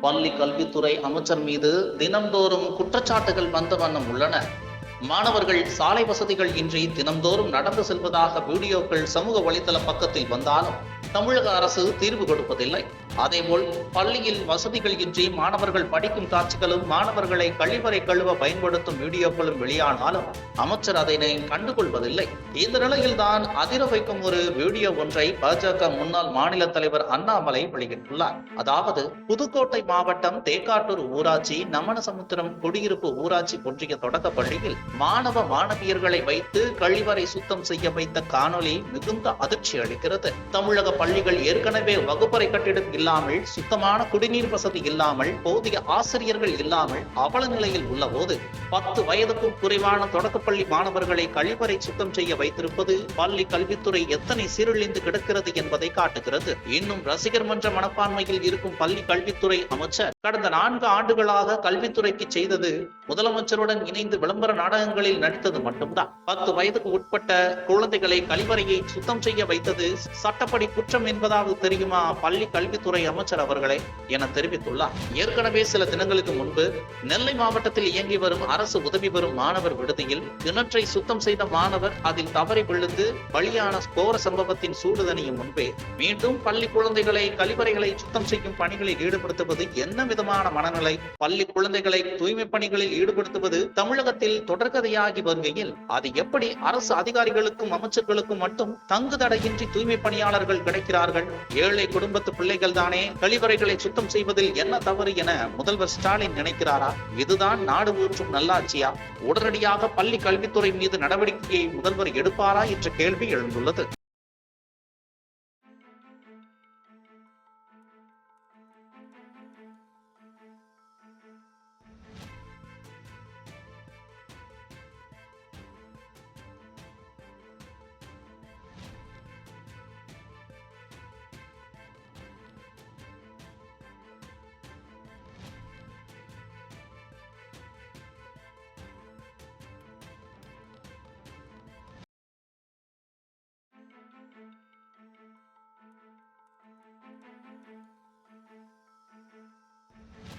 பள்ளி கல்வித்துறை அமைச்சர் மீது தினம்தோறும் குற்றச்சாட்டுகள் வந்த வண்ணம் உள்ளன. மாணவர்கள் சாலை வசதிகள் இன்றி தினம்தோறும் நடந்து செல்வதாக வீடியோக்கள் சமூக வலைதள பக்கத்தில் வந்தாலும் தமிழக அரசு தீர்வு கொடுப்பதில்லை. அதேபோல் பள்ளியில் வசதிகள் இன்றி மாணவர்கள் படிக்கும் காட்சிகளும் மாணவர்களை கழிவறை கழுவ பயன்படுத்தும் வீடியோக்களும் வெளியானாலும் அமைச்சர் அதனை கண்டுகொள்வதில்லை. இந்த நிலையில்தான் அதிர வைக்கும் ஒரு வீடியோ ஒன்றை பாஜக முன்னாள் மாநில தலைவர் அண்ணாமலை வெளியிட்டுள்ளார். அதாவது புதுக்கோட்டை மாவட்டம் தேக்காட்டூர் ஊராட்சி நமனசமுத்திரம் குடியிருப்பு ஊராட்சி ஒன்றிய தொடக்க பள்ளியில் மாணவ மாணவியர்களை வைத்து கழிவறை சுத்தம் செய்ய வைத்த காணொலி மிகுந்த அதிர்ச்சி அளிக்கிறது. தமிழக பள்ளிகள் ஏற்கனவே வகுப்பறை கட்டிடம் இல்லாமல், சுத்தமான குடிநீர் வசதி இல்லாமல், போதிய ஆசிரியர்கள் இல்லாமல் அவல நிலையில் உள்ள போது 10 வயதுக்கும் குறைவான தொடக்கப்பள்ளி மாணவர்களை கழிவறை சுத்தம் செய்ய வைத்திருப்பது பள்ளி கல்வித்துறை எத்தனை சீரழிந்து கிடக்கிறது என்பதை காட்டுகிறது. இன்னும் ரசிகர் மன்ற மனப்பான்மையில் இருக்கும் பள்ளி கல்வித்துறை அமைச்சர் கடந்த 4 ஆண்டுகளாக கல்வித்துறைக்கு செய்தது முதலமைச்சருடன் இணைந்து விளம்பர நாடகங்களில் நடித்தது மட்டும்தான். 10 வயதுக்கு உட்பட்ட குழந்தைகளை கழிவறையை சுத்தம் செய்ய வைத்தது சட்டப்படி குற்றம் என்பதாவது தெரியுமா பள்ளி கல்வித்துறை அமைச்சர் அவர்களே என தெரிவித்துள்ளார். ஏற்கனவே சில தினங்களுக்கு முன்பு நெல்லை மாவட்டத்தில் இயங்கி வரும் அரசு உதவி பெறும் மாணவர் விடுதியில் கிணற்றை சுத்தம் செய்த மாணவர் அதில் தவறி விழுந்து பலியான கோர சம்பவத்தின் சூடுதணியும் முன்பே மீண்டும் பள்ளி குழந்தைகளை கழிவறைகளை சுத்தம் செய்யும் பணிகளில் ஈடுபடுத்துவது என்ன விதமான மனநிலை? பள்ளி குழந்தைகளை தூய்மை பணிகளில் ஈடுபடுத்துவது தமிழகத்தில் தொடர்கதையாகி வருகையில் அது எப்படி அரசு அதிகாரிகளுக்கும் அமைச்சர்களுக்கும் மட்டும் தங்கு தடையின்றி தூய்மை பணியாளர்கள் கிடைக்கிறார்கள்? ஏழை குடும்பத்து பிள்ளைகள் தானே, கழிவறைகளை சுத்தம் செய்வதில் என்ன தவறு என முதல்வர் ஸ்டாலின் நினைக்கிறாரா? இதுதான் நாடு ஊற்றும் நல்லாட்சியா? உடனடியாக பள்ளி கல்வித்துறை மீது நடவடிக்கையை முதல்வர் எடுப்பாரா என்ற கேள்வி எழுந்துள்ளது.